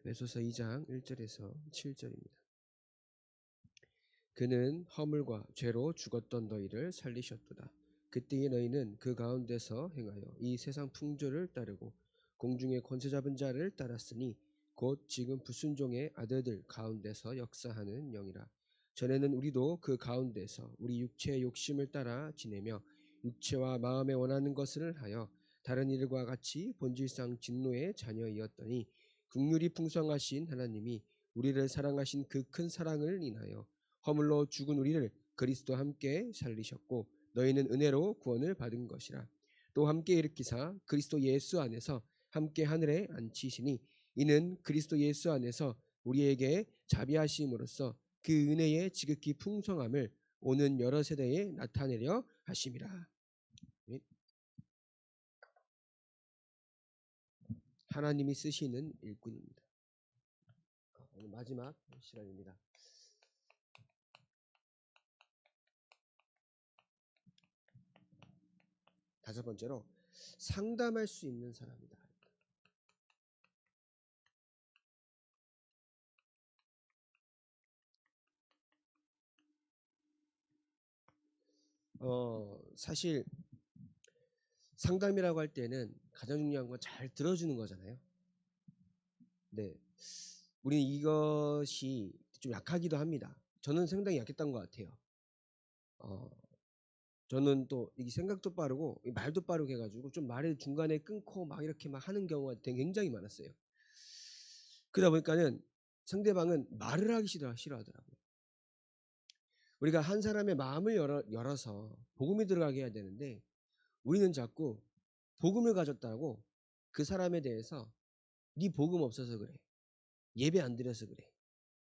에베소서 2장 1절에서 7절입니다. 그는 허물과 죄로 죽었던 너희를 살리셨도다. 그때의 너희는 그 가운데서 행하여 이 세상 풍조를 따르고 공중의 권세 잡은 자를 따랐으니 곧 지금 불순종의 아들들 가운데서 역사하는 영이라. 전에는 우리도 그 가운데서 우리 육체의 욕심을 따라 지내며 육체와 마음에 원하는 것을 하여 다른 이들과 같이 본질상 진노의 자녀이었더니 긍휼이 풍성하신 하나님이 우리를 사랑하신 그 큰 사랑을 인하여 허물로 죽은 우리를 그리스도와 함께 살리셨고 너희는 은혜로 구원을 받은 것이라. 또 함께 일으키사 그리스도 예수 안에서 함께 하늘에 앉히시니 이는 그리스도 예수 안에서 우리에게 자비하심으로써 그 은혜의 지극히 풍성함을 오는 여러 세대에 나타내려 하심이라. 하나님이 쓰시는 일꾼입니다. 오늘 마지막 시간입니다. 다섯 번째로 상담할 수 있는 사람이다. 사실 상담이라고 할 때는 가장 중요한 건 잘 들어주는 거잖아요. 네, 우리는 이것이 좀 약하기도 합니다. 저는 상당히 약했던 것 같아요. 저는 또 이게 생각도 빠르고 말도 빠르게 해가지고 좀 말을 중간에 끊고 막 이렇게 막 하는 경우가 되게 굉장히 많았어요. 그러다 보니까는 상대방은 말을 하기 싫어하더라고요. 우리가 한 사람의 마음을 열어서 복음이 들어가게 해야 되는데 우리는 자꾸 복음을 가졌다고 그 사람에 대해서 네 복음 없어서 그래, 예배 안 드려서 그래,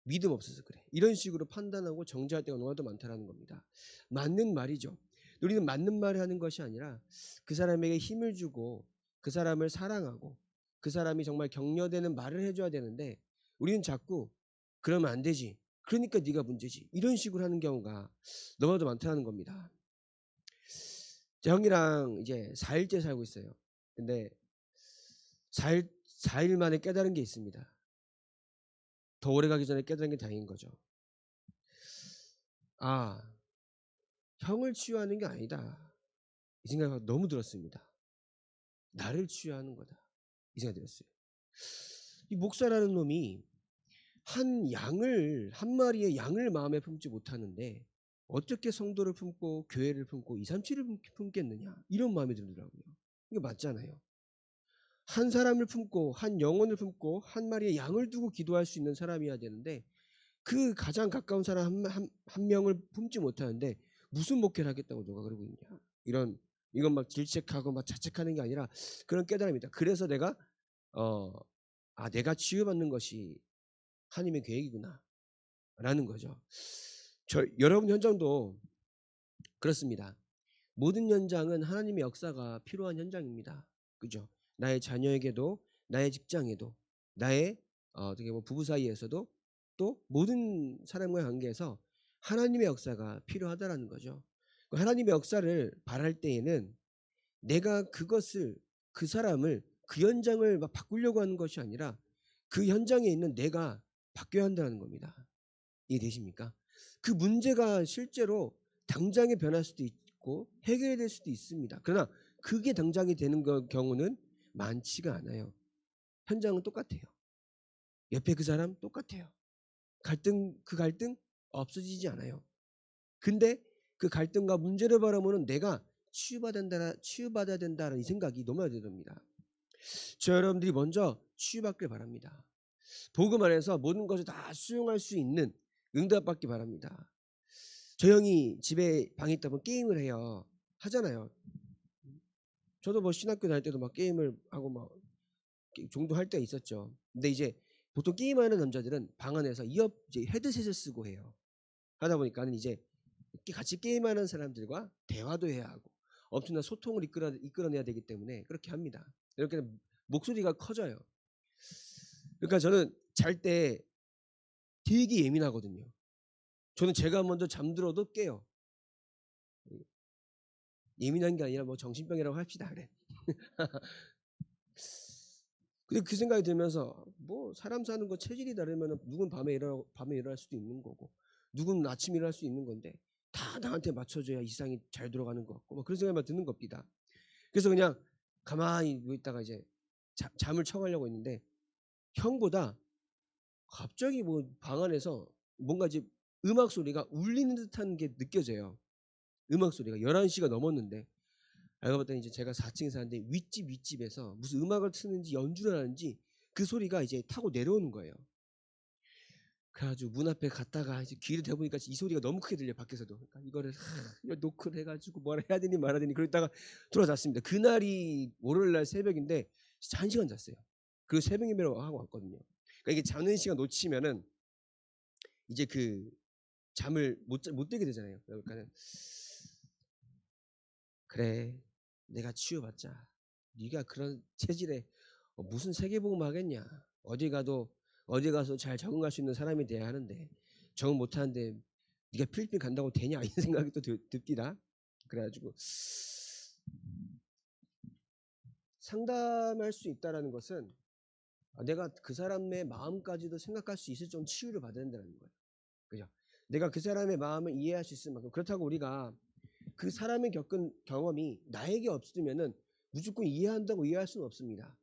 믿음 없어서 그래, 이런 식으로 판단하고 정죄할 때가 너무나도 많다는 겁니다. 맞는 말이죠. 우리는 맞는 말을 하는 것이 아니라 그 사람에게 힘을 주고 그 사람을 사랑하고 그 사람이 정말 격려되는 말을 해줘야 되는데 우리는 자꾸 그러면 안 되지, 그러니까 네가 문제지, 이런 식으로 하는 경우가 너무나도 많다는 겁니다. 제 형이랑 이제 4일째 살고 있어요. 근데 4일 만에 깨달은 게 있습니다. 더 오래 가기 전에 깨달은 게 다행인 거죠. 아, 형을 치유하는 게 아니다, 이 생각이 너무 들었습니다. 나를 치유하는 거다, 이 생각이 들었어요. 이 목사라는 놈이 한 마리의 양을 마음에 품지 못하는데 어떻게 성도를 품고 교회를 품고 2, 3, 7을 품겠느냐, 이런 마음이 들더라고요. 이거 맞잖아요. 한 사람을 품고 한 영혼을 품고 한 마리의 양을 두고 기도할 수 있는 사람이어야 되는데 그 가장 가까운 사람 한 명을 품지 못하는데 무슨 목회를 하겠다고 누가 그러고 있냐, 이건 막 질책하고 막 자책하는 게 아니라 그런 깨달음이다. 그래서 내가 내가 치유받는 것이 하나님의 계획이구나 라는 거죠. 여러분 현장도 그렇습니다. 모든 현장은 하나님의 역사가 필요한 현장입니다. 그죠? 나의 자녀에게도, 나의 직장에도, 나의 어떻게 보면 부부 사이에서도, 또 모든 사람과의 관계에서 하나님의 역사가 필요하다라는 거죠. 하나님의 역사를 바랄 때에는 내가 그 사람을, 그 현장을 막 바꾸려고 하는 것이 아니라 그 현장에 있는 내가 바뀌어야 한다는 겁니다. 이해되십니까? 그 문제가 실제로 당장에 변할 수도 있고 해결될 수도 있습니다. 그러나 그게 당장이 되는 경우는 많지가 않아요. 현장은 똑같아요. 옆에 그 사람 똑같아요. 그 갈등 없어지지 않아요. 근데 그 갈등과 문제를 바라보는 내가 치유받아야 된다는 이 생각이 너무 듭니다. 저 여러분들이 먼저 치유받길 바랍니다. 복음 안에서 모든 것을 다 수용할 수 있는 응답받기 바랍니다. 저 형이 집에 방에 있다 보면 게임을 해요. 하잖아요. 저도 뭐 신학교 다닐 때도 막 게임을 하고 막 종도 할 때가 있었죠. 근데 이제 보통 게임하는 남자들은 방 안에서 이제 헤드셋을 쓰고 해요. 하다 보니까는 이제 같이 게임하는 사람들과 대화도 해야 하고 엄청난 소통을 이끌어내야 되기 때문에 그렇게 합니다. 이렇게 목소리가 커져요. 그러니까 저는 잘 때 되게 예민하거든요. 저는 제가 먼저 잠들어도 깨요. 예민한 게 아니라 뭐 정신병이라고 합시다. 그래. 근데 그 생각이 들면서 뭐 사람 사는 거 체질이 다르면 누군 밤에 일어날 수도 있는 거고 누군 아침에 일어날 수 있는 건데 다 나한테 맞춰줘야 이상이 잘 돌아가는 것 같고 막 그런 생각만 드는 겁니다. 그래서 그냥 가만히 누워 있다가 이제 잠을 청하려고 했는데 형보다 갑자기 뭐 방 안에서 뭔가 이제 음악 소리가 울리는 듯한 게 느껴져요. 음악 소리가 11시가 넘었는데 알고 봤더니 이제 제가 4층에 사는데 윗집에서 무슨 음악을 트는지 연주를 하는지 그 소리가 이제 타고 내려오는 거예요. 그래 가지고 문 앞에 갔다가 이제 귀를 대보니까 이 소리가 너무 크게 들려요, 밖에서도. 그러니까 이거를 노크를 해 가지고 뭐라 해야 되니 말아야 되니 그러다가 들어잤습니다. 그날이 월요일 날 새벽인데 진짜 1시간 잤어요. 그리고 새벽 예배로 하고 왔거든요. 그러니까 이게 자는 시간 놓치면은 이제 그 잠을 못 들게 되잖아요. 그러니까는 '그래. 내가 치유받자. 네가 그런 체질에 무슨 세계복음 하겠냐. 어디 가서 잘 적응할 수 있는 사람이 돼야 하는데 적응 못 하는데 네가 필리핀 간다고 되냐.' 이런 생각이 또 듭니다. 그래 가지고 상담할 수 있다라는 것은 내가 그 사람의 마음까지도 생각할 수 있을 정도 치유를 받아야 된다는 거예요. 그죠? 내가 그 사람의 마음을 이해할 수 있을 만큼 그렇다고 우리가 그 사람이 겪은 경험이 나에게 없으면은 무조건 이해한다고 이해할 수는 없습니다.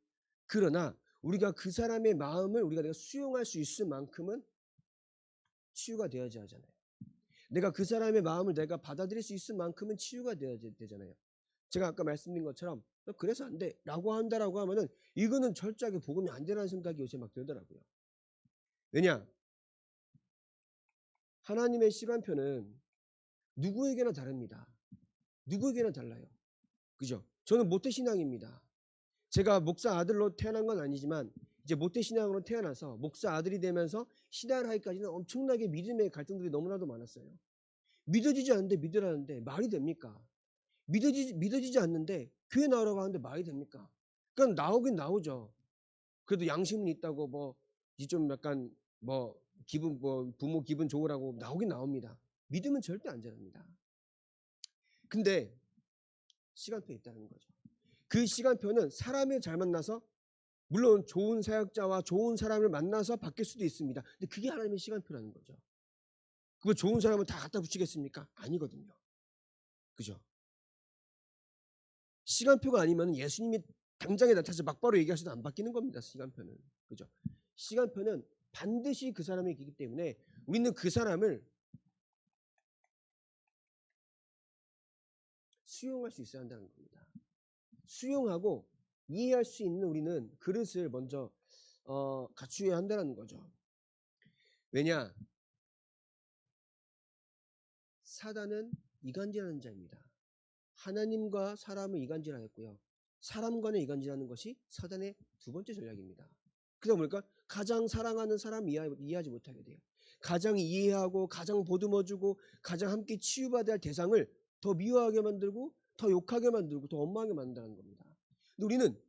그러나 우리가 그 사람의 마음을 내가 수용할 수 있을 만큼은 치유가 되어야지 하잖아요. 내가 그 사람의 마음을 내가 받아들일 수 있을 만큼은 치유가 되어야 되잖아요. 제가 아까 말씀드린 것처럼 너 그래서 안 돼 라고 한다라고 하면은 이거는 철저하게 복음이 안 되라는 생각이 요새 막 들더라고요. 왜냐? 하나님의 시간표는 누구에게나 다릅니다. 누구에게나 달라요. 그죠? 저는 모태신앙입니다. 제가 목사 아들로 태어난 건 아니지만 이제 모태신앙으로 태어나서 목사 아들이 되면서 신앙을 하기까지는 엄청나게 믿음의 갈등들이 너무나도 많았어요. 믿어지지 않는데 믿으라는데 말이 됩니까? 믿어지지 않는데 교회 나오라고 하는데 말이 됩니까? 그러니까 나오긴 나오죠. 그래도 양심은 있다고 뭐 좀 약간 뭐 기분 뭐 부모 기분 좋으라고 나오긴 나옵니다. 믿음은 절대 안 자랍니다. 근데 시간표에 있다는 거죠. 그 시간표는 사람을 잘 만나서 물론 좋은 사역자와 좋은 사람을 만나서 바뀔 수도 있습니다. 근데 그게 하나님의 시간표라는 거죠. 그걸 좋은 사람을 다 갖다 붙이겠습니까? 아니거든요. 그죠? 시간표가 아니면 예수님이 당장에 나타나서 막바로 얘기하셔도 안 바뀌는 겁니다. 시간표는. 그죠? 시간표는 반드시 그 사람이기 때문에 우리는 그 사람을 수용할 수 있어야 한다는 겁니다. 수용하고 이해할 수 있는 우리는 그릇을 먼저 갖추어야 한다는 거죠. 왜냐? 사단은 이간질하는 자입니다. 하나님과 사람을 이간질하였고요. 사람 간에 이간질하는 것이 사단의 두 번째 전략입니다. 그러다 보니까 가장 사랑하는 사람 이해하지 못하게 돼요. 가장 이해하고 가장 보듬어주고 가장 함께 치유받아야 할 대상을 더 미워하게 만들고 더 욕하게 만들고 더 원망하게 만든다는 겁니다. 근데 우리는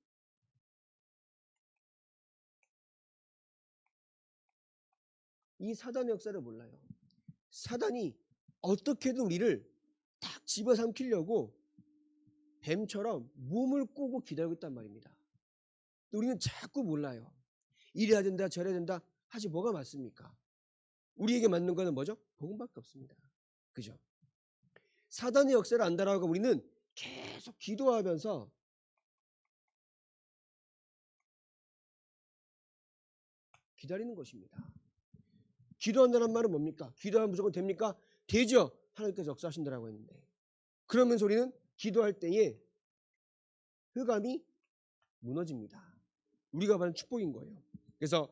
이 사단의 역사를 몰라요. 사단이 어떻게든 우리를 딱 집어삼키려고 뱀처럼 몸을 꼬고 기다리고 있단 말입니다. 우리는 자꾸 몰라요. 이래야 된다 저래야 된다 하지 뭐가 맞습니까? 우리에게 맞는 거는 뭐죠? 복음밖에 없습니다. 그죠? 사단의 역사를 안다라고 우리는 계속 기도하면서 기다리는 것입니다. 기도한다는 말은 뭡니까? 기도하면 무조건 됩니까? 되죠. 하나님께서 역사하신다라고 했는데 그러면서 우리는 기도할 때에 흑암이 무너집니다. 우리가 받은 축복인 거예요. 그래서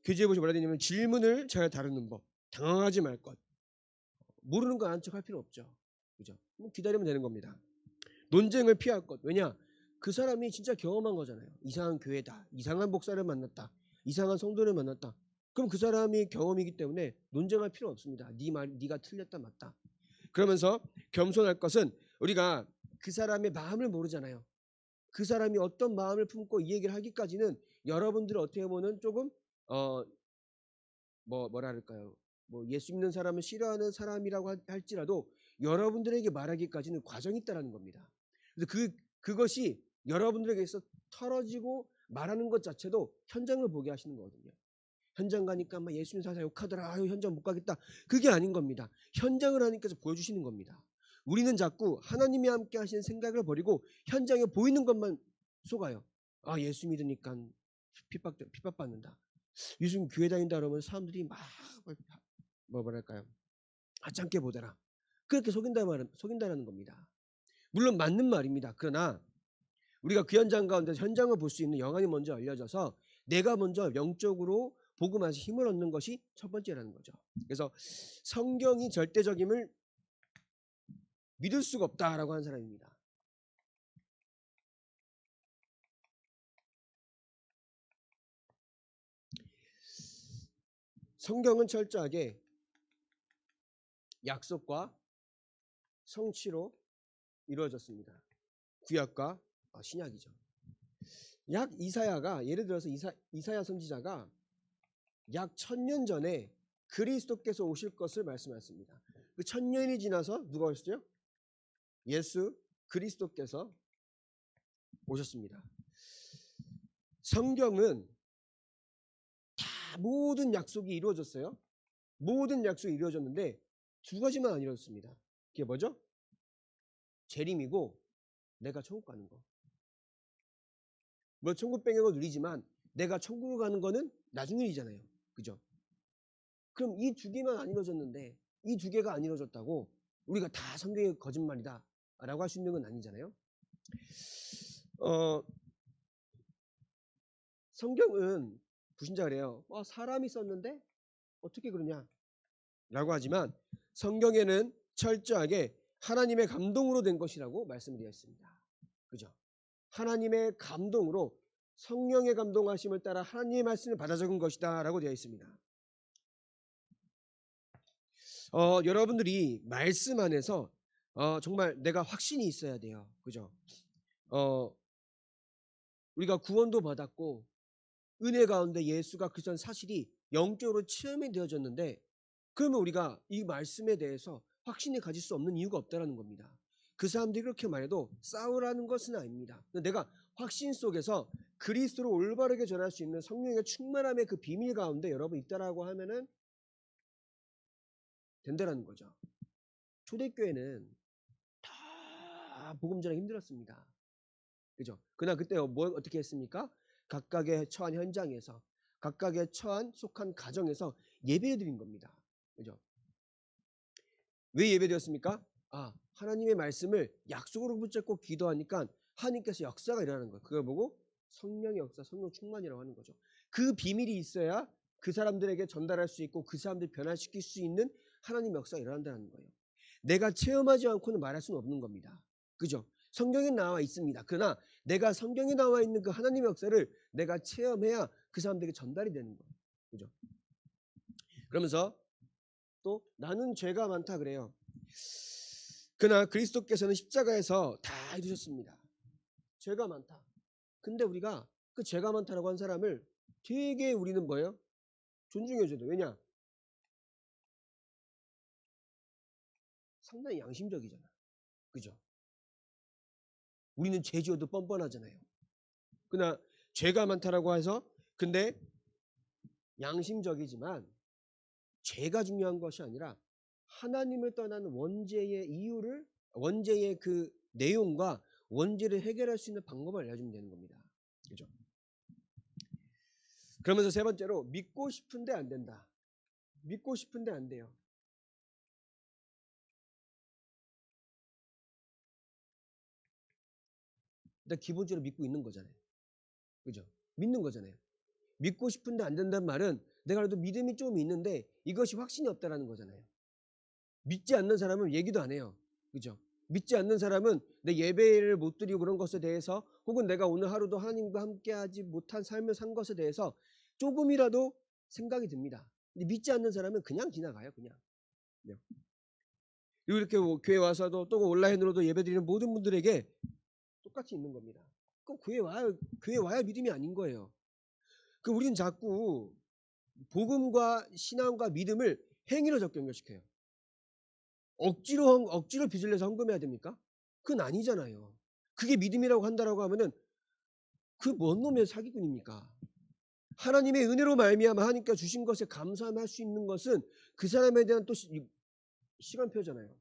교재에 보시 뭐라 되냐면 질문을 잘 다루는 법, 당황하지 말 것, 모르는 거 아는 척할 필요 없죠. 그죠? 기다리면 되는 겁니다. 논쟁을 피할 것. 왜냐? 그 사람이 진짜 경험한 거잖아요. 이상한 교회다. 이상한 목사를 만났다. 이상한 성도를 만났다. 그럼 그 사람이 경험이기 때문에 논쟁할 필요 없습니다. 네가 틀렸다 맞다. 그러면서 겸손할 것은 우리가 그 사람의 마음을 모르잖아요. 그 사람이 어떤 마음을 품고 이 얘기를 하기까지는 여러분들 어떻게 보면 조금 어 뭐라 할까요? 뭐 예수 믿는 사람을 싫어하는 사람이라고 할지라도 여러분들에게 말하기까지는 과정이 있다라는 겁니다. 그래서 그것이 여러분들에게서 털어지고 말하는 것 자체도 현장을 보게 하시는 거거든요. 현장 가니까 막 예수님 사사 욕하더라. 아유, 현장 못 가겠다. 그게 아닌 겁니다. 현장을 하나님께서 보여주시는 겁니다. 우리는 자꾸 하나님이 함께 하시는 생각을 버리고 현장에 보이는 것만 속아요. 아, 예수 믿으니까 핍박받는다. 요즘 교회 다닌다 그러면 사람들이 막 뭐랄까요? 하찮게 보더라. 그렇게 속인다라는 겁니다. 물론 맞는 말입니다. 그러나 우리가 그 현장 가운데 현장을 볼 수 있는 영안이 먼저 열려져서 내가 먼저 영적으로 복음 안에서 힘을 얻는 것이 첫 번째라는 거죠. 그래서 성경이 절대적임을 믿을 수가 없다라고 하는 사람입니다. 성경은 철저하게 약속과 성취로 이루어졌습니다. 구약과 신약이죠. 약 이사야가 예를 들어서 이사야 선지자가 약 1000년 전에 그리스도께서 오실 것을 말씀하셨습니다. 그 1000년이 지나서 누가 오셨어요? 예수 그리스도께서 오셨습니다. 성경은 다 모든 약속이 이루어졌어요. 모든 약속이 이루어졌는데 두 가지만 안 이루어졌습니다. 그게 뭐죠? 재림이고 내가 천국 가는 거. 뭐 천국 백역을 누리지만 내가 천국을 가는 거는 나중 일이잖아요. 그죠? 그럼 이 두 개만 안 이루어졌는데 이 두 개가 안 이루어졌다고 우리가 다 성경이 거짓말이다 라고 할 수 있는 건 아니잖아요. 성경은 불신자가 그래요. 사람이 썼는데 어떻게 그러냐 라고 하지만 성경에는 철저하게 하나님의 감동으로 된 것이라고 말씀드려 있습니다. 그죠? 하나님의 감동으로 성령의 감동하심을 따라 하나님의 말씀을 받아 적은 것이다 라고 되어 있습니다. 여러분들이 말씀 안에서 정말 내가 확신이 있어야 돼요. 그죠? 우리가 구원도 받았고 은혜 가운데 예수가 그리스도는 사실이 영적으로 체험이 되어졌는데 그러면 우리가 이 말씀에 대해서 확신을 가질 수 없는 이유가 없다는 겁니다. 그 사람들이 그렇게 말해도 싸우라는 것은 아닙니다. 내가 확신 속에서 그리스도를 올바르게 전할 수 있는 성령의 충만함의 그 비밀 가운데 여러분 있다라고 하면은 된다라는 거죠. 초대교회는 다 복음 전하기 힘들었습니다. 그죠? 그러나 그때 어떻게 했습니까? 각각의 처한 현장에서 각각의 처한 속한 가정에서 예배를 드린 겁니다. 그죠? 왜 예배드렸습니까? 하나님의 말씀을 약속으로 붙잡고 기도하니까 하나님께서 역사가 일어나는 거예요. 그걸 보고 성령의 역사, 성령 충만이라고 하는 거죠. 그 비밀이 있어야 그 사람들에게 전달할 수 있고 그 사람들 변화시킬 수 있는 하나님의 역사가 일어난다는 거예요. 내가 체험하지 않고는 말할 수는 없는 겁니다. 그죠? 성경에 나와 있습니다. 그러나 내가 성경에 나와 있는 그 하나님의 역사를 내가 체험해야 그 사람들에게 전달이 되는 거예요. 그죠? 그러면서 또 나는 죄가 많다 그래요. 그러나 그리스도께서는 십자가에서 다 이루셨습니다. 죄가 많다. 근데 우리가 그 죄가 많다라고 한 사람을 되게 우리는 뭐예요? 존중해줘야 돼. 왜냐? 상당히 양심적이잖아. 그죠? 우리는 죄 지어도 뻔뻔하잖아요. 그러나 죄가 많다라고 해서 근데 양심적이지만 죄가 중요한 것이 아니라 하나님을 떠나는 원죄의 그 내용과 원죄를 해결할 수 있는 방법을 알려주면 되는 겁니다. 그죠? 그러면서 세 번째로 믿고 싶은데 안 된다. 믿고 싶은데 안 돼요. 일단 기본적으로 믿고 있는 거잖아요. 그죠? 믿는 거잖아요. 믿고 싶은데 안 된다는 말은 내가 그래도 믿음이 좀 있는데 이것이 확신이 없다라는 거잖아요. 믿지 않는 사람은 얘기도 안 해요. 그죠? 믿지 않는 사람은 내 예배를 못 드리고 그런 것에 대해서 혹은 내가 오늘 하루도 하나님과 함께하지 못한 삶을 산 것에 대해서 조금이라도 생각이 듭니다. 근데 믿지 않는 사람은 그냥 지나가요. 그냥. 네. 그리고 이렇게 교회 와서도 또 온라인으로도 예배드리는 모든 분들에게 똑같이 있는 겁니다. 그럼 교회 와야 믿음이 아닌 거예요. 그 우리는 자꾸 복음과 신앙과 믿음을 행위로 자꾸 연결시켜요. 억지로 빚을 내서 헌금해야 됩니까? 그건 아니잖아요. 그게 믿음이라고 한다라고 하면은 그 뭔 놈의 사기꾼입니까? 하나님의 은혜로 말미암아 하나님께서 주신 것에 감사할 수 있는 것은 그 사람에 대한 또 시간표잖아요.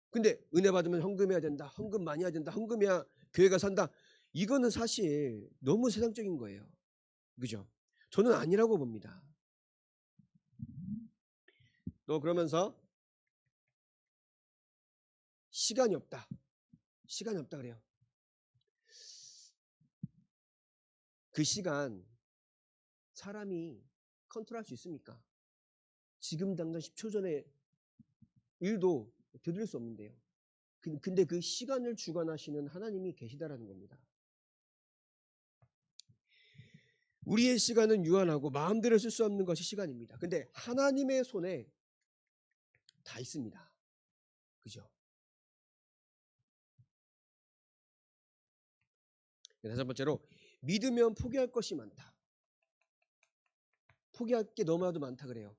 근데 은혜 받으면 헌금해야 된다. 헌금 많이 해야 된다. 헌금해야 교회가 산다. 이거는 사실 너무 세상적인 거예요. 그죠? 저는 아니라고 봅니다. 또 그러면서 시간이 없다. 시간이 없다 그래요. 그 시간 사람이 컨트롤할 수 있습니까? 지금 당장 10초 전에 일도 되돌릴 수 없는데요. 근데 그 시간을 주관하시는 하나님이 계시다라는 겁니다. 우리의 시간은 유한하고 마음대로 쓸 수 없는 것이 시간입니다. 근데 하나님의 손에 다 있습니다. 그죠? 다섯 번째로 믿으면 포기할 것이 많다. 포기할 게 너무나도 많다 그래요.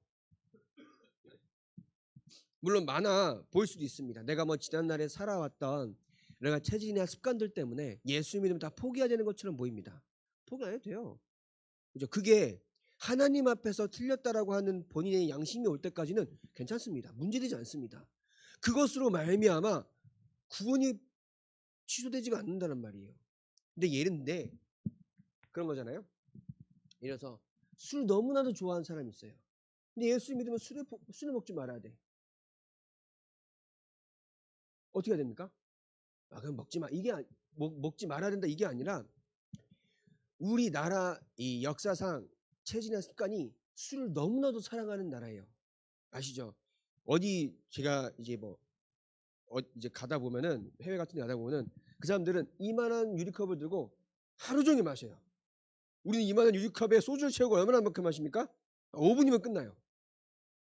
물론 많아 보일 수도 있습니다. 내가 뭐 지난날에 살아왔던 내가 체질이나 습관들 때문에 예수 믿으면 다 포기해야 되는 것처럼 보입니다. 포기 안 해도 돼요. 그죠? 그게 하나님 앞에서 틀렸다라고 하는 본인의 양심이 올 때까지는 괜찮습니다. 문제되지 않습니다. 그것으로 말미암아 구원이 취소되지가 않는다는 말이에요. 근데 예른데 그런 거잖아요. 예를 들어서 술 너무나도 좋아하는 사람이 있어요. 근데 예수 믿으면 술을 먹지 말아야 돼. 어떻게 해야 됩니까? 아, 그럼 먹지 마. 먹지 말아야 된다 이게 아니라 우리나라 이 역사상 체질이나 습관이 술을 너무나도 사랑하는 나라예요. 아시죠? 어디 제가 이제 이제 가다 보면은 해외 같은 데 가다 보면은 그 사람들은 이만한 유리컵을 들고 하루 종일 마셔요. 우리는 이만한 유리컵에 소주를 채우고 얼마나 만큼 마십니까? 5분이면 끝나요.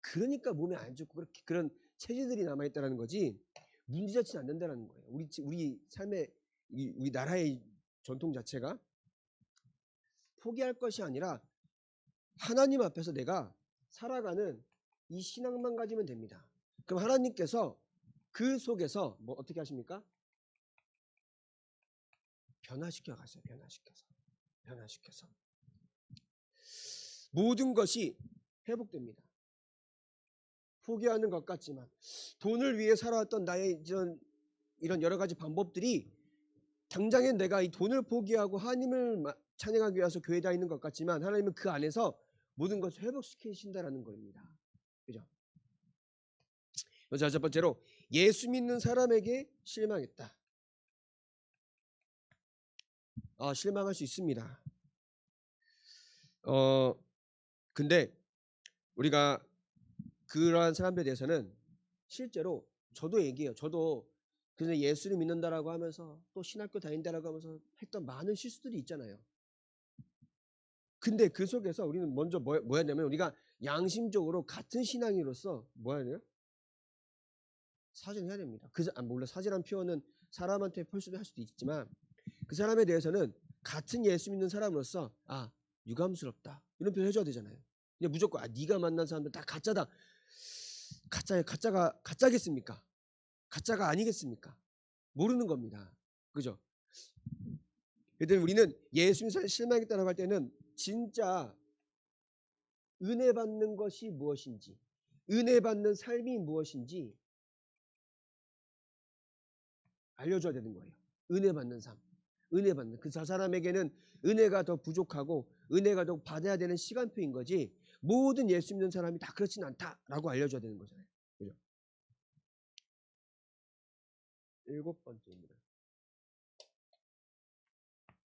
그러니까 몸에 안 좋고 그렇게 그런 체질들이 남아 있다는 거지 문제 자체는 안 된다는 거예요. 우리 삶의 우리 나라의 전통 자체가 포기할 것이 아니라 하나님 앞에서 내가 살아가는 이 신앙만 가지면 됩니다. 그럼 하나님께서 그 속에서 뭐 어떻게 하십니까? 변화시켜 가세요. 변화시켜서 모든 것이 회복됩니다. 포기하는 것 같지만 돈을 위해 살아왔던 나의 이런 여러 가지 방법들이 당장엔 내가 이 돈을 포기하고 하나님을 찬양하기 위해서 교회에 다니는 것 같지만 하나님은 그 안에서 모든 것을 회복시키신다라는 겁니다. 그죠? 첫 번째로 예수 믿는 사람에게 실망했다. 실망할 수 있습니다. 근데 우리가 그러한 사람들에 대해서는 실제로 저도 얘기해요. 저도 그래서 예수를 믿는다라고 하면서 또 신학교 다닌다라고 하면서 했던 많은 실수들이 있잖아요. 근데 그 속에서 우리는 먼저 뭐 해야 되냐면 우리가 양심적으로 같은 신앙인으로서 뭐 해야 돼요? 사죄해야 됩니다. 물론 사죄란 표현은 사람한테 할 수도 있지만 그 사람에 대해서는 같은 예수 믿는 사람으로서 유감스럽다 이런 표현 해줘야 되잖아요. 근데 무조건 네가 만난 사람들 다 가짜다. 가짜겠습니까? 가짜가 아니겠습니까? 모르는 겁니다. 그죠? 그래서 우리는 예수 믿는 사람이 실망했다고 할 때는 진짜 은혜 받는 것이 무엇인지 은혜 받는 삶이 무엇인지 알려줘야 되는 거예요. 은혜 받는 삶. 은혜 받는 그 사람에게는 은혜가 더 부족하고 은혜가 더 받아야 되는 시간표인 거지 모든 예수 믿는 사람이 다 그렇진 않다라고 알려줘야 되는 거잖아요. 그죠? 7번째입니다.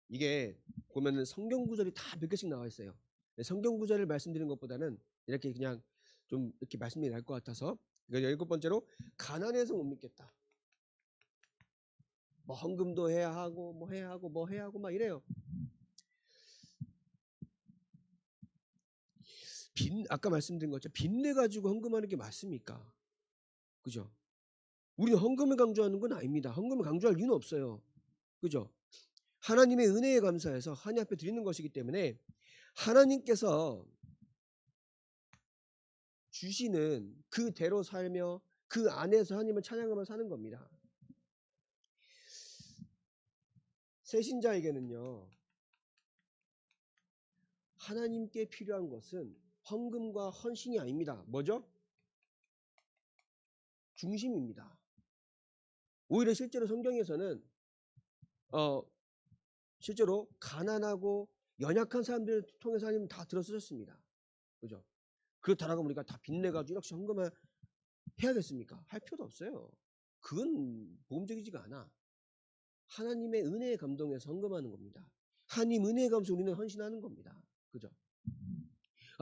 이게 보면은 성경 구절이 다 몇 개씩 나와 있어요. 성경 구절을 말씀드리는 것보다는 이렇게 그냥 좀 이렇게 말씀드리면 나을 것 같아서 이거 7번째로 가난해서 못 믿겠다. 뭐 헌금도 해야 하고 뭐 해야 하고 막 이래요. 아까 말씀드린 것처럼 빚내 가지고 헌금하는 게 맞습니까? 그죠? 우리는 헌금을 강조하는 건 아닙니다. 헌금을 강조할 이유는 없어요. 그죠? 하나님의 은혜에 감사해서 하나님 앞에 드리는 것이기 때문에 하나님께서 주시는 그대로 살며 그 안에서 하나님을 찬양하며 사는 겁니다. 새신자에게는요. 하나님께 필요한 것은 헌금과 헌신이 아닙니다. 뭐죠? 중심입니다. 오히려 실제로 성경에서는 실제로 가난하고 연약한 사람들을 통해서 하나님 다 들어쓰셨습니다. 그죠? 그렇다라고 우리가 다 빚내가지고 이렇게 헌금을 해야겠습니까? 할 필요도 없어요. 그건 복음적이지가 않아. 하나님의 은혜에 감동해서 헌금하는 겁니다. 하나님 은혜에 감동해서 우리는 헌신하는 겁니다. 그죠?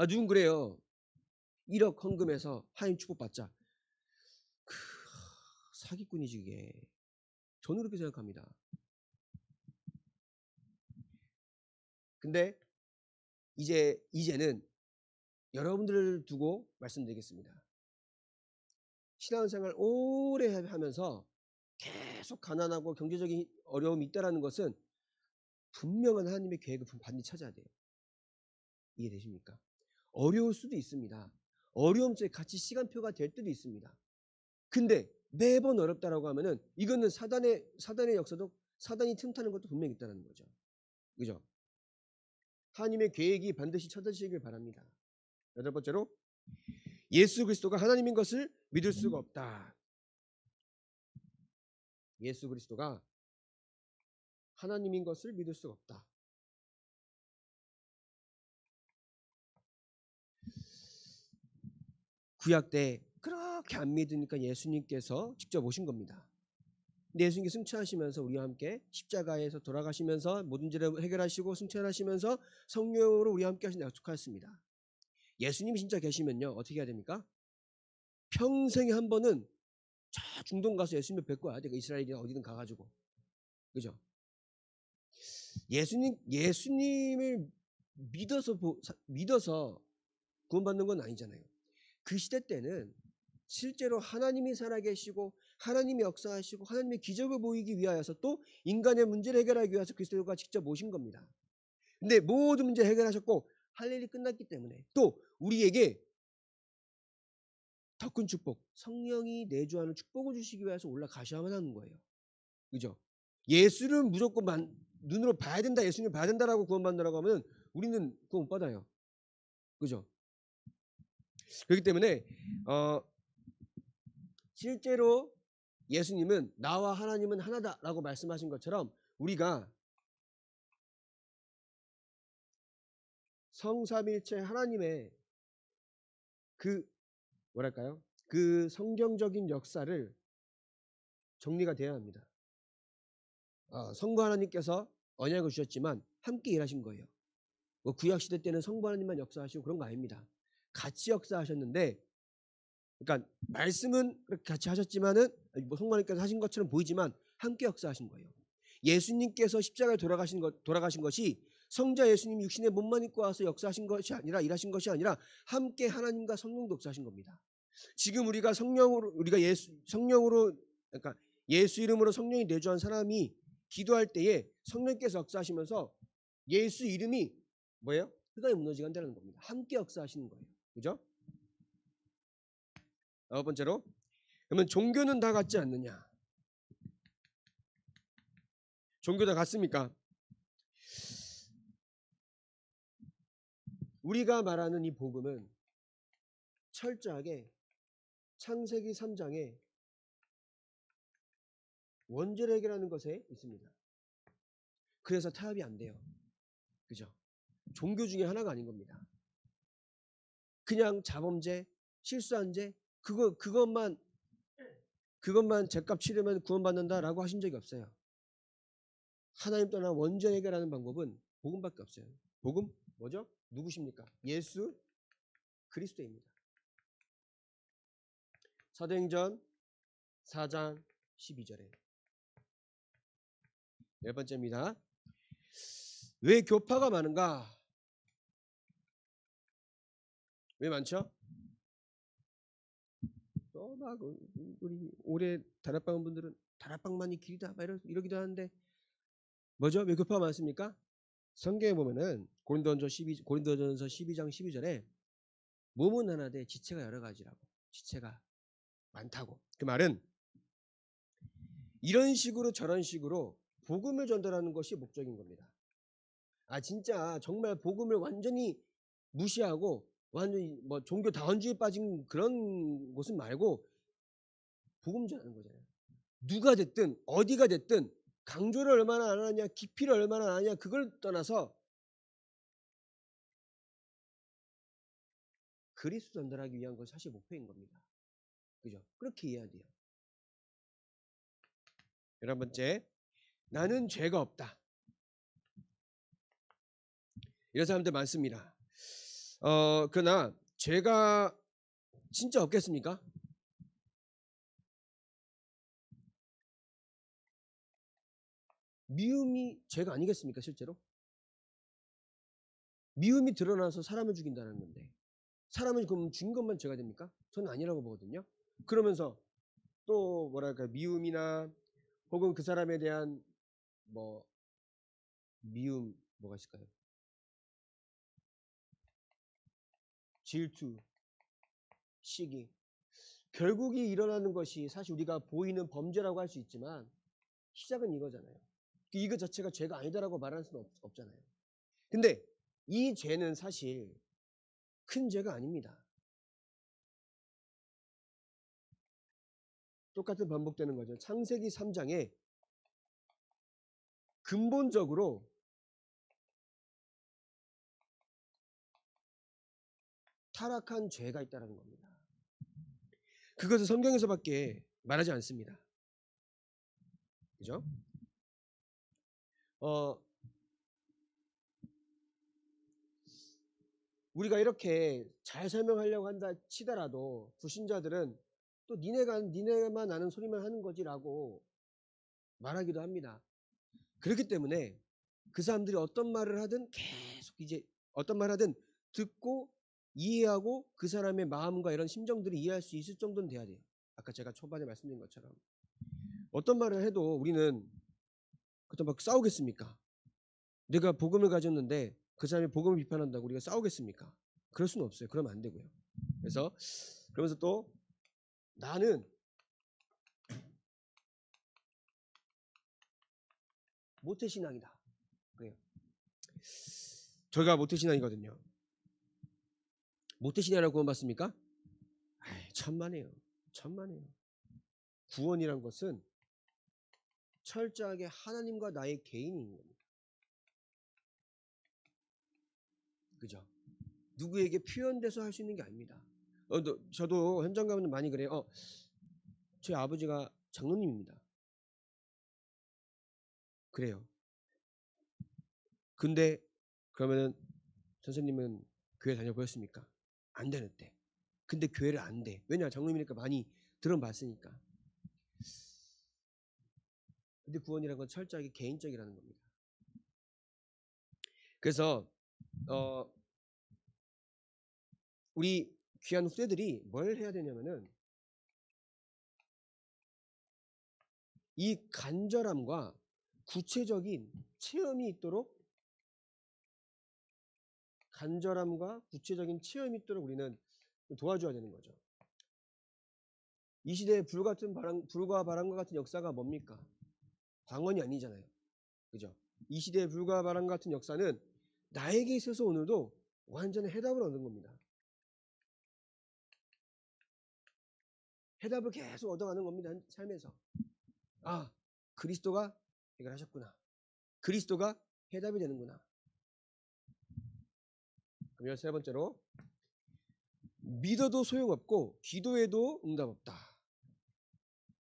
누군 그래요. 1억 헌금해서 하나님 축복받자. 사기꾼이지 이게. 저는 그렇게 생각합니다. 근데 이제는 여러분들을 두고 말씀드리겠습니다. 신앙생활 오래 하면서 계속 가난하고 경제적인 어려움이 있다는 것은 분명한 하나님의 계획을 반드시 찾아야 돼요. 이해되십니까? 어려울 수도 있습니다. 어려움 속에 같이 시간표가 될 때도 있습니다. 근데 매번 어렵다라고 하면은 이거는 사단의 역사도 사단이 틈타는 것도 분명히 있다는 거죠. 그죠? 하나님의 계획이 반드시 찾아지시길 바랍니다. 여덟 번째로 예수 그리스도가 하나님인 것을 믿을 수가 없다. 예수 그리스도가 하나님인 것을 믿을 수가 없다. 구약 때 그렇게 안 믿으니까 예수님께서 직접 오신 겁니다. 근데 예수님께 승천하시면서 우리와 함께 십자가에서 돌아가시면서 모든 죄를 해결하시고 승천하시면서 성령으로 우리와 함께 하신 약속하였습니다. 예수님이 진짜 계시면요 어떻게 해야 됩니까? 평생에 한 번은 저 중동 가서 예수님을 뵙고 와야 돼. 이스라엘이나 어디든 가가지고. 그죠? 예수님을 믿어서 구원받는 건 아니잖아요. 그 시대 때는 실제로 하나님이 살아계시고 하나님이 역사하시고 하나님의 기적을 보이기 위하여서 또 인간의 문제를 해결하기 위해서 그리스도가 직접 오신 겁니다. 근데 모든 문제 해결하셨고 할 일이 끝났기 때문에 또 우리에게 더 큰 축복, 성령이 내주하는 축복을 주시기 위해서 올라가셔야만 하는 거예요. 그죠? 예수를 무조건 눈으로 봐야 된다, 예수님을 봐야 된다라고 구원받는다고 하면 우리는 구원 못 받아요. 그죠? 그렇기 때문에 실제로 예수님은 나와 하나님은 하나다라고 말씀하신 것처럼 우리가 성삼일체 하나님의 그 뭐랄까요? 그 성경적인 역사를 정리가 돼야 합니다. 성부 하나님께서 언약을 주셨지만 함께 일하신 거예요. 구약 시대 때는 성부 하나님만 역사하시고 그런 거 아닙니다. 같이 역사하셨는데, 그러니까 말씀은 그렇게 같이 하셨지만은 성부 하나님께서 하신 것처럼 보이지만 함께 역사하신 거예요. 예수님께서 십자가에 돌아가신 것이 성자 예수님이 육신의 몸만 입고 와서 역사하신 것이 아니라 일하신 것이 아니라 함께 하나님과 성령도 역사하신 겁니다. 지금 우리가 성령으로 그러니까 예수 이름으로 성령이 내주한 사람이 기도할 때에 성령께서 역사하시면서 예수 이름이 뭐예요? 흑암이 무너지게 한다는 겁니다. 함께 역사하시는 거예요. 그죠? 아홉 번째로, 그러면 종교는 다 같지 않느냐? 종교 다 같습니까? 우리가 말하는 이 복음은 철저하게 창세기 3장에 원죄를 해결하는 것에 있습니다. 그래서 타협이 안 돼요. 그죠? 종교 중에 하나가 아닌 겁니다. 그냥 자범죄, 실수한 죄, 그것만 죄값 치르면 구원받는다라고 하신 적이 없어요. 하나님 떠난 원죄 해결하는 방법은 복음밖에 없어요. 복음 뭐죠? 누구십니까? 예수 그리스도입니다. 사도행전 4장 12절에 네 번째입니다. 왜 교파가 많은가? 왜 많죠? 또 막 우리 올해 다락방 분들은 다락방만이 길이다 막 이러기도 하는데 뭐죠? 왜 교파가 많습니까? 성경에 보면은 고린도전서 12장 12절에 몸은 하나되 지체가 여러 가지라고. 지체가 많다고. 그 말은 이런 식으로 저런 식으로 복음을 전달하는 것이 목적인 겁니다. 진짜 정말 복음을 완전히 무시하고 완전히 뭐 종교 다원주의에 빠진 그런 곳은 말고 복음 전하는 거잖아요. 누가 됐든 어디가 됐든 강조를 얼마나 안 하냐, 깊이를 얼마나 안 하냐, 그걸 떠나서 그리스도 전달하기 위한 것이 사실 목표인 겁니다. 그죠? 그렇게 이해해야 돼요. 11번째, 나는 죄가 없다. 이런 사람들 많습니다. 그러나 죄가 진짜 없겠습니까? 미움이 죄가 아니겠습니까? 실제로? 미움이 드러나서 사람을 죽인다는 건데 사람을 그럼 죽인 것만 죄가 됩니까? 저는 아니라고 보거든요. 그러면서 또 뭐랄까 미움이나 혹은 그 사람에 대한 뭐 미움 뭐가 있을까요? 질투, 시기. 결국이 일어나는 것이 사실 우리가 보이는 범죄라고 할 수 있지만 시작은 이거잖아요. 이거 자체가 죄가 아니다라고 말할 수는 없잖아요. 근데 이 죄는 사실 큰 죄가 아닙니다. 똑같은 반복되는 거죠. 창세기 3장에 근본적으로 타락한 죄가 있다는 겁니다. 그것은 성경에서밖에 말하지 않습니다. 그죠? 우리가 이렇게 잘 설명하려고 한다 치더라도 불신자들은 또 니네만 아는 소리만 하는 거지라고 말하기도 합니다. 그렇기 때문에 그 사람들이 어떤 말을 하든 계속 이제 어떤 말 하든 듣고 이해하고 그 사람의 마음과 이런 심정들을 이해할 수 있을 정도는 돼야 돼요. 아까 제가 초반에 말씀드린 것처럼 어떤 말을 해도 우리는 그때 막 싸우겠습니까? 내가 복음을 가졌는데 그 사람이 복음을 비판한다고 우리가 싸우겠습니까? 그럴 수는 없어요. 그러면 안 되고요. 그러면서 또 나는 모태신앙이다. 그래요. 저희가 모태신앙이거든요. 모태신앙이라고 구원받습니까? 천만에요. 천만에요. 구원이란 것은 철저하게 하나님과 나의 개인인 겁니다. 그죠? 누구에게 표현돼서 할 수 있는 게 아닙니다. 저도 현장 가면 많이 그래요. 저희 아버지가 장로님입니다. 그래요. 근데 그러면은 선생님은 교회 다녀보셨습니까? 안 되는데. 근데 교회를 안 돼. 왜냐? 장로님이니까 많이 들어봤으니까. 근데 구원이라는 건 철저하게 개인적이라는 겁니다. 그래서 우리 귀한 후대들이 뭘 해야 되냐면은 이 간절함과 구체적인 체험이 있도록 우리는 도와줘야 되는 거죠. 이 시대에 불과 바람과 같은 역사가 뭡니까? 방언이 아니잖아요. 그죠? 이 시대의 불과 바람 같은 역사는 나에게 있어서 오늘도 완전히 해답을 얻는 겁니다. 해답을 계속 얻어가는 겁니다. 삶에서. 그리스도가 해결하셨구나. 그리스도가 해답이 되는구나. 그럼 13번째로 믿어도 소용없고 기도해도 응답 없다.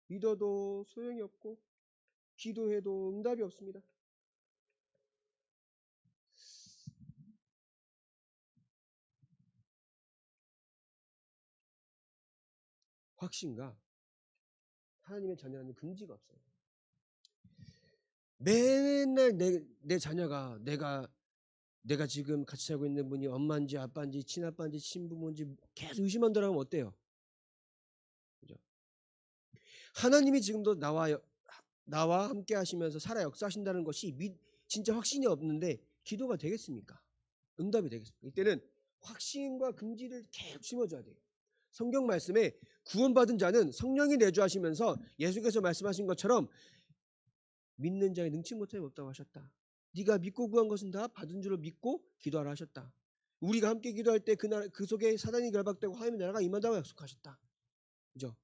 믿어도 소용이 없고 기도해도 응답이 없습니다. 확신과 하나님의 자녀라는 금지가 없어요. 맨날 내 자녀가 내가 지금 같이 살고 있는 분이 엄마인지 아빠인지 친아빠인지 친부모인지 계속 의심한다고 하면 어때요? 그죠? 하나님이 지금도 나와 함께 하시면서 살아 역사하신다는 것이 진짜 확신이 없는데 기도가 되겠습니까? 응답이 되겠습니까? 이때는 확신과 금지를 계속 심어줘야 돼요. 성경 말씀에 구원받은 자는 성령이 내주하시면서 예수께서 말씀하신 것처럼 믿는 자의 능치 못함이 없다고 하셨다. 네가 믿고 구한 것은 다 받은 줄로 믿고 기도하라 하셨다. 우리가 함께 기도할 때 그 속에 사단이 결박되고 하나님의 나라가 임한다고 약속하셨다. 그죠?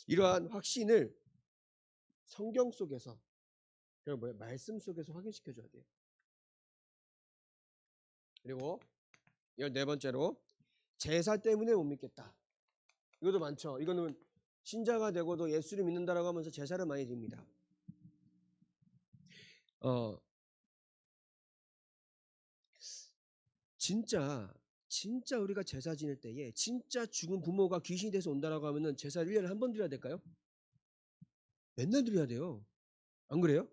이러한 확신을 성경 속에서, 말씀 속에서 확인시켜 줘야 돼요. 그리고 14번째로 제사 때문에 못 믿겠다. 이것도 많죠. 이거는 신자가 되고도 예수를 믿는다라고 하면서 제사를 많이 드립니다. 진짜 우리가 제사 지낼 때에 진짜 죽은 부모가 귀신이 돼서 온다라고 하면은 제사를 1년에 한 번 드려야 될까요? 맨날 드려야 돼요. 안 그래요?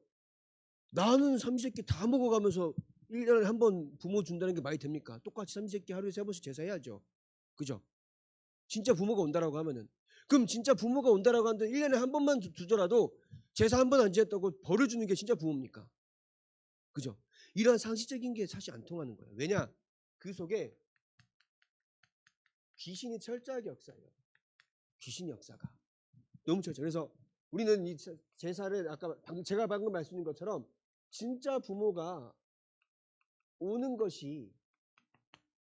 나는 삼시세끼 다 먹어가면서 1년에 한 번 부모 준다는 게 말이 됩니까? 똑같이 삼시세끼 하루에 3번씩 제사해야죠. 그죠? 진짜 부모가 온다라고 하면은. 그럼 진짜 부모가 온다라고 하는데 1년에 한 번만 두더라도 제사 한 번 안 지냈다고 벌을 주는 게 진짜 부모입니까? 그죠? 이런 상식적인 게 사실 안 통하는 거예요. 왜냐? 그 속에 귀신이 철저하게 역사해요. 귀신 역사가. 너무 철저. 그래서 우리는 이 제사를 제가 방금 말씀드린 것처럼 진짜 부모가 오는 것이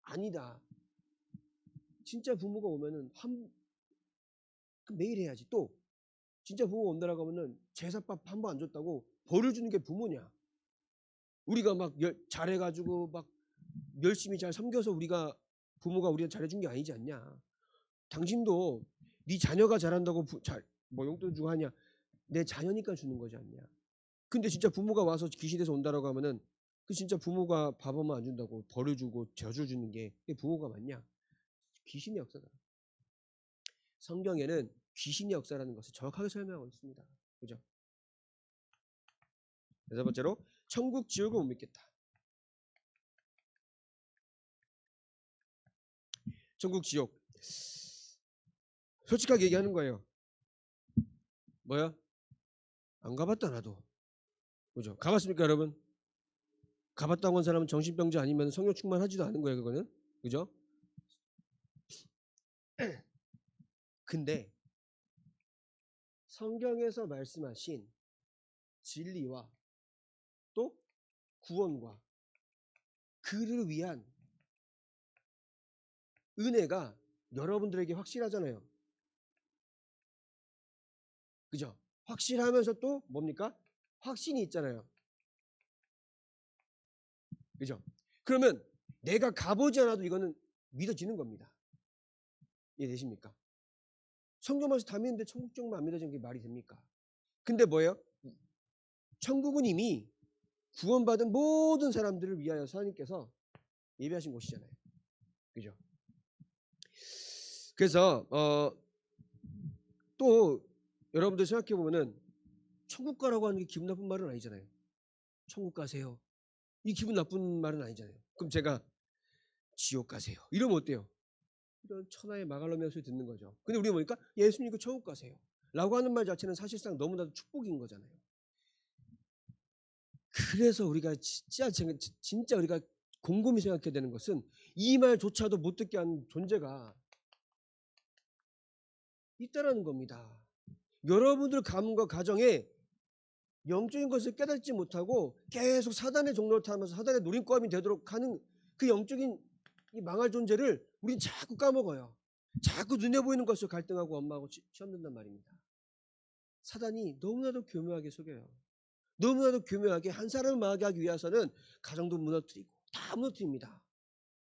아니다. 진짜 부모가 오면은 매일 해야지. 또 진짜 부모가 온다라고 하면은 제사밥 한 번 안 줬다고 벌을 주는 게 부모냐? 우리가 막 잘해가지고 막 열심히 잘 섬겨서 부모가 우리한테 잘해준 게 아니지 않냐? 당신도 네 자녀가 잘한다고 용돈 주고 하냐? 내 자녀니까 주는 거지 않냐? 근데 진짜 부모가 와서 귀신에서 온다라고 하면은 그 진짜 부모가 밥 한 번 안 준다고 벌을 주고 저주 주는 게 부모가 맞냐? 귀신의 역사다. 성경에는 귀신의 역사라는 것을 정확하게 설명하고 있습니다. 그죠? 6번째로 천국 지옥을 못 믿겠다. 천국 지옥. 솔직하게 얘기하는 거예요. 뭐야? 안 가봤다 나도. 그죠? 가봤습니까 여러분? 가봤다고 한 사람은 정신병자 아니면 성령 충만하지도 않은 거예요 그거는. 그죠? 근데 성경에서 말씀하신 진리와 또 구원과 그를 위한 은혜가 여러분들에게 확실하잖아요. 그죠? 확실하면서 또 뭡니까? 확신이 있잖아요. 그죠? 그러면 내가 가보지 않아도 이거는 믿어지는 겁니다. 이해되십니까? 성경에서 다 믿는데 천국 정만 안 믿어지는 게 말이 됩니까? 근데 뭐예요? 천국은 이미 구원받은 모든 사람들을 위하여 하나님께서 예비하신 곳이잖아요. 그죠? 그래서 또 여러분들 생각해 보면은 천국 가라고 하는 게 기분 나쁜 말은 아니잖아요. 천국 가세요. 이 기분 나쁜 말은 아니잖아요. 그럼 제가 지옥 가세요. 이러면 어때요? 이런 천하의 마갈로미아 소리 듣는 거죠. 근데 우리가 보니까 예수 믿고 천국 가세요. 라고 하는 말 자체는 사실상 너무나도 축복인 거잖아요. 그래서 우리가 진짜 우리가 곰곰이 생각해야 되는 것은 이 말조차도 못 듣게 하는 존재가 있다라는 겁니다. 여러분들 가문과 가정에 영적인 것을 깨닫지 못하고 계속 사단의 종로를 타면서 사단의 노림감이 되도록 하는 그 영적인 이 망할 존재를 우린 자꾸 까먹어요. 자꾸 눈에 보이는 것을 갈등하고 엄마하고 시험 든단 말입니다. 사단이 너무나도 교묘하게 속여요. 너무나도 교묘하게 한 사람을 망하게 하기 위해서는 가정도 무너뜨리고 다 무너뜨립니다.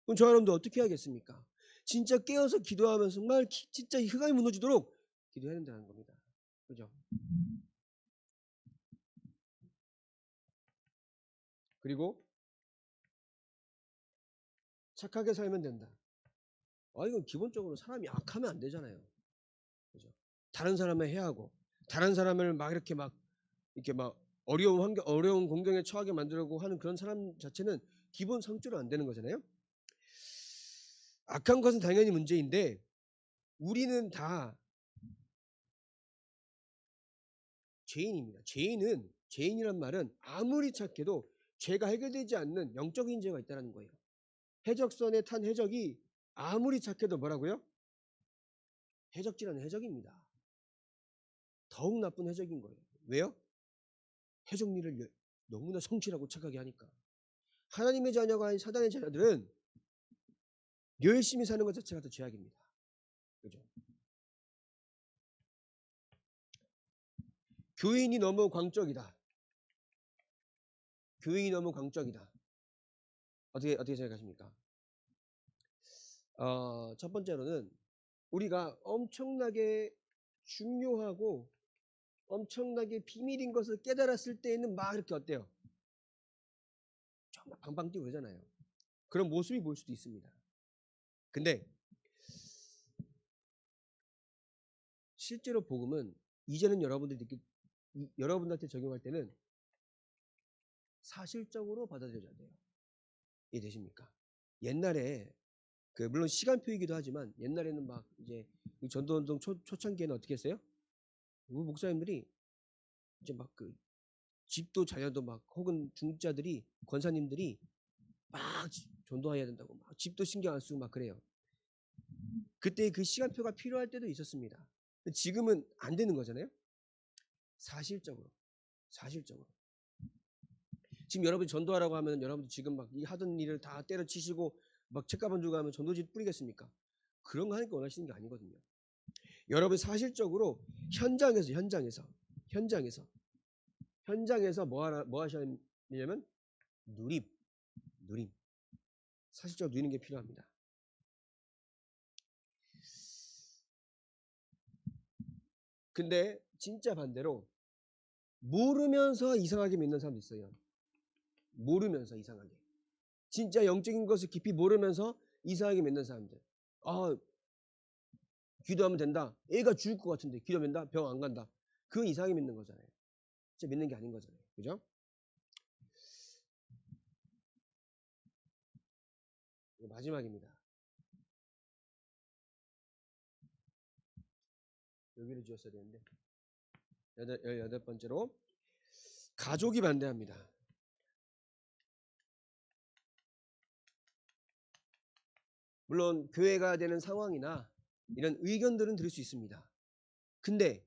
그럼 저 여러분들 어떻게 해야겠습니까? 진짜 깨어서 기도하면서 정말 진짜 이 흑암이 무너지도록 기도해야 된다는 겁니다. 그죠? 그리고 착하게 살면 된다. 이건 기본적으로 사람이 악하면 안 되잖아요. 그죠? 다른 사람을 해하고 다른 사람을 막 이렇게 막 어려운 공경에 처하게 만들고 하는 그런 사람 자체는 기본 성질로 안 되는 거잖아요. 악한 것은 당연히 문제인데 우리는 다 죄인입니다. 죄인이란 말은 아무리 착해도 죄가 해결되지 않는 영적인 죄가 있다는 거예요. 해적선에 탄 해적이 아무리 착해도 뭐라고요? 해적질하는 해적입니다. 더욱 나쁜 해적인 거예요. 왜요? 해적일을 너무나 성실하고 착하게 하니까. 하나님의 자녀가 아닌 사단의 자녀들은 열심히 사는 것 자체가 더 죄악입니다. 그죠? 교인이 너무 광적이다. 교인이 너무 광적이다. 어떻게 생각하십니까? 첫 번째로는 우리가 엄청나게 중요하고 엄청나게 비밀인 것을 깨달았을 때에는 막 이렇게 어때요? 정말 방방 뛰고 그러잖아요. 그런 모습이 보일 수도 있습니다. 근데 실제로 복음은 이제는 여러분들한테 적용할 때는 사실적으로 받아들여져야 돼요. 이해되십니까? 옛날에 물론 시간표이기도 하지만 옛날에는 막 이제 전도운동 초창기에는 어떻게 했어요? 우리 목사님들이 이제 막 집도 자녀도 막 혹은 중자들이 권사님들이 막 전도해야 된다고 막 집도 신경 안 쓰고 막 그래요. 그때 그 시간표가 필요할 때도 있었습니다. 지금은 안 되는 거잖아요. 사실적으로. 지금 여러분이 전도하라고 하면 여러분들 지금 막 하던 일을 다 때려치시고 막 책가방 주고 하면 전도지 뿌리겠습니까? 그런 거 하니까 원하시는 게 아니거든요. 여러분 사실적으로 현장에서 뭐 하셔야 되냐면 누림. 사실적으로 누리는 게 필요합니다. 근데 진짜 반대로 모르면서 이상하게 믿는 사람도 있어요. 모르면서 이상하게. 진짜 영적인 것을 깊이 모르면서 이상하게 믿는 사람들. 기도하면 된다. 애가 죽을 것 같은데 기도하면 된다. 병 안 간다. 그건 이상하게 믿는 거잖아요. 진짜 믿는 게 아닌 거잖아요. 그죠? 마지막입니다. 여기를 지었어야 되는데 18번째로 가족이 반대합니다. 물론 교회가 되는 상황이나 이런 의견들은 들을 수 있습니다. 근데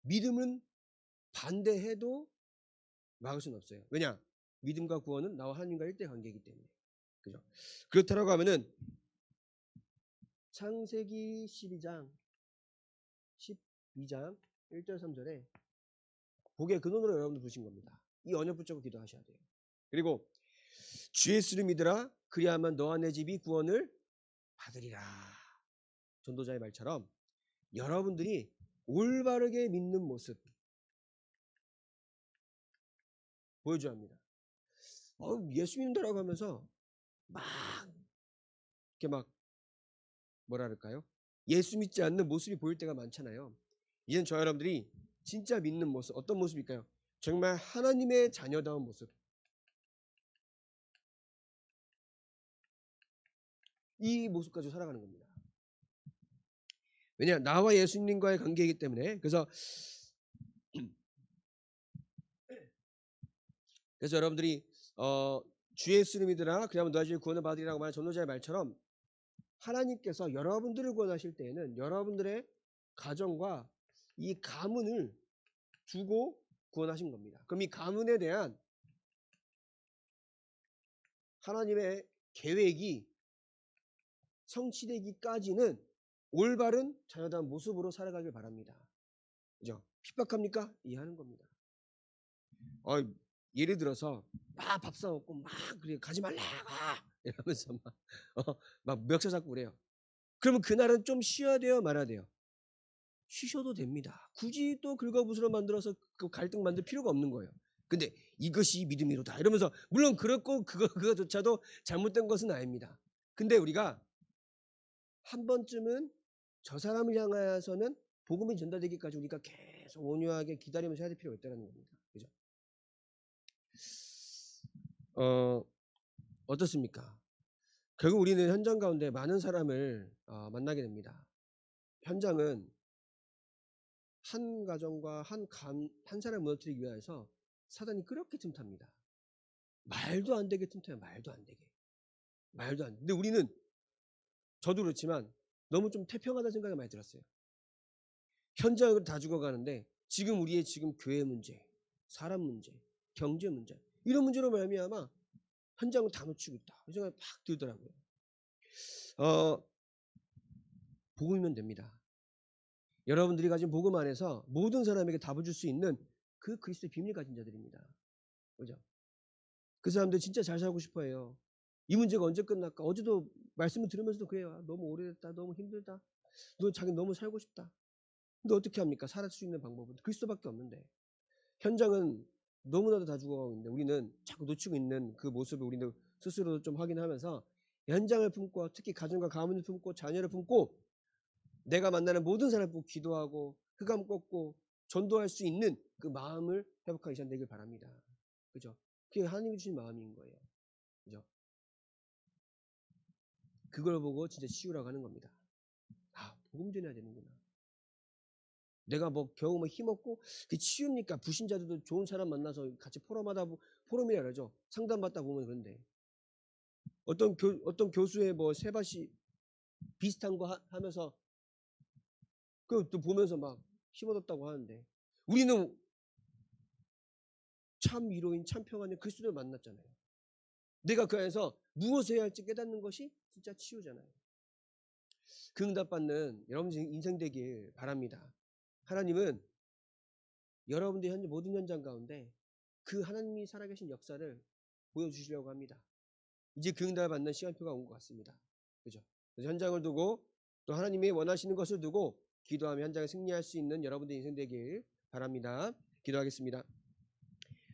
믿음은 반대해도 막을 수는 없어요. 왜냐? 믿음과 구원은 나와 하나님과 일대 관계이기 때문에. 그죠? 그렇다라고 하면은 창세기 12장 1절 3절에 복의 근원으로 여러분들 부르신 겁니다. 이 언약 붙잡고 기도하셔야 돼요. 그리고 주 예수를 믿으라 그리하면 너와 내 집이 구원을 받으리라. 전도자의 말처럼 여러분들이 올바르게 믿는 모습 보여줘야 합니다. 예수 믿는다라고 하면서 막 이렇게 막 뭐라 그럴까요? 예수 믿지 않는 모습이 보일 때가 많잖아요. 이젠 저 여러분들이 진짜 믿는 모습 어떤 모습일까요? 정말 하나님의 자녀다운 모습. 이 모습 가지고 살아가는 겁니다. 왜냐? 나와 예수님과의 관계이기 때문에. 그래서 여러분들이 주 예수를 믿으라 그러면 너희 집이 구원을 받으리라고 말하는 전도자의 말처럼 하나님께서 여러분들을 구원하실 때에는 여러분들의 가정과 이 가문을 두고 구원하신 겁니다. 그럼 이 가문에 대한 하나님의 계획이 성취되기까지는 올바른 자녀다운 모습으로 살아가길 바랍니다. 그죠? 핍박합니까? 이해하는 겁니다. 예를 들어서 막 밥 사먹고 막 그래 가지 말라 이러면서 막 멱살 잡고 그래요. 그러면 그날은 좀 쉬어야 돼요, 말아야 돼요? 쉬셔도 됩니다. 굳이 또 긁어부스러 만들어서 그 갈등 만들 필요가 없는 거예요. 근데 이것이 믿음이로다 이러면서 물론 그렇고 그거조차도 잘못된 것은 아닙니다. 근데 우리가 한 번쯤은 저 사람을 향하여서는 복음이 전달되기까지 우리가 계속 온유하게 기다리면서 해야 될 필요가 있다는 겁니다. 그죠? 어떻습니까? 결국 우리는 현장 가운데 많은 사람을 만나게 됩니다. 현장은 한 가정과 한 사람을 무너뜨리기 위해서 사단이 그렇게 틈탑니다. 말도 안 되게 틈타요. 말도 안 되게. 근데 우리는 저도 그렇지만 너무 좀 태평하다는 생각이 많이 들었어요. 현장을 다 죽어가는데 지금 우리의 교회 문제, 사람 문제, 경제 문제. 이런 문제로 말미암아 현장을 다 놓치고 있다. 이 생각이 팍 들더라고요. 복음이면 됩니다. 여러분들이 가진 복음 안에서 모든 사람에게 답을 줄 수 있는 그 그리스도의 비밀 가진 자들입니다. 그죠? 그 사람들 진짜 잘 살고 싶어 해요. 이 문제가 언제 끝날까? 어제도 말씀을 들으면서도 그래요. 너무 오래됐다. 너무 힘들다. 자기 너무 살고 싶다. 근데 어떻게 합니까? 살 수 있는 방법은 그리스도밖에 없는데. 현장은 너무나도 다 죽어가고 있는데 우리는 자꾸 놓치고 있는 그 모습을 우리는 스스로 좀 확인하면서 현장을 품고 특히 가정과 가문을 품고 자녀를 품고 내가 만나는 모든 사람을 품고 기도하고 흑암 꺾고 전도할 수 있는 그 마음을 회복하기 시작 되길 바랍니다. 그죠? 그게 하나님이 주신 마음인 거예요. 그죠? 그걸 보고 진짜 치유라고 하는 겁니다. 아, 복음 전해야 되는구나. 내가 뭐 겨우 뭐 힘없고 그 치유입니까? 부신자들도 좋은 사람 만나서 같이 포럼이라 그러죠. 상담받다 보면 그런데 어떤 교수의 뭐 세바시 비슷한 거 하면서 그또 보면서 막 힘 얻었다고 하는데 우리는 참 위로인 참 평안인 그리스도를 만났잖아요. 내가 그 안에서 무엇을 해야 할지 깨닫는 것이 진짜 치유잖아요. 그 응답받는 여러분들 인생 되길 바랍니다. 하나님은 여러분들 현재 모든 현장 가운데 그 하나님이 살아계신 역사를 보여주시려고 합니다. 이제 그 응답을 받는 시간표가 온 것 같습니다. 그죠? 그래서 현장을 두고 또 하나님이 원하시는 것을 두고 기도하며 현장에 승리할 수 있는 여러분들 인생 되길 바랍니다. 기도하겠습니다.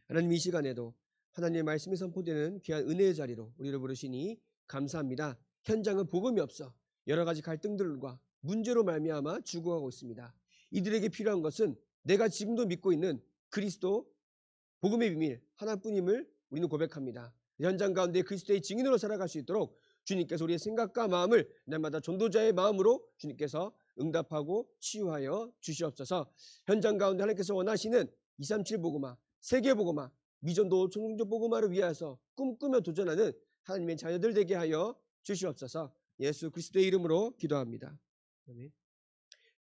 하나님 이 시간에도 하나님의 말씀이 선포되는 귀한 은혜의 자리로 우리를 부르시니 감사합니다. 현장은 복음이 없어 여러 가지 갈등들과 문제로 말미암아 죽어가고 있습니다. 이들에게 필요한 것은 내가 지금도 믿고 있는 그리스도 복음의 비밀 하나뿐임을 우리는 고백합니다. 현장 가운데 그리스도의 증인으로 살아갈 수 있도록 주님께서 우리의 생각과 마음을 날마다 전도자의 마음으로 주님께서 응답하고 치유하여 주시옵소서. 현장 가운데 하나님께서 원하시는 237 복음화, 세계 복음화, 미전도 종교 복음화를 위하여서 꿈꾸며 도전하는 하나님의 자녀들 되게 하여 주시옵소서. 예수 그리스도의 이름으로 기도합니다. 아멘.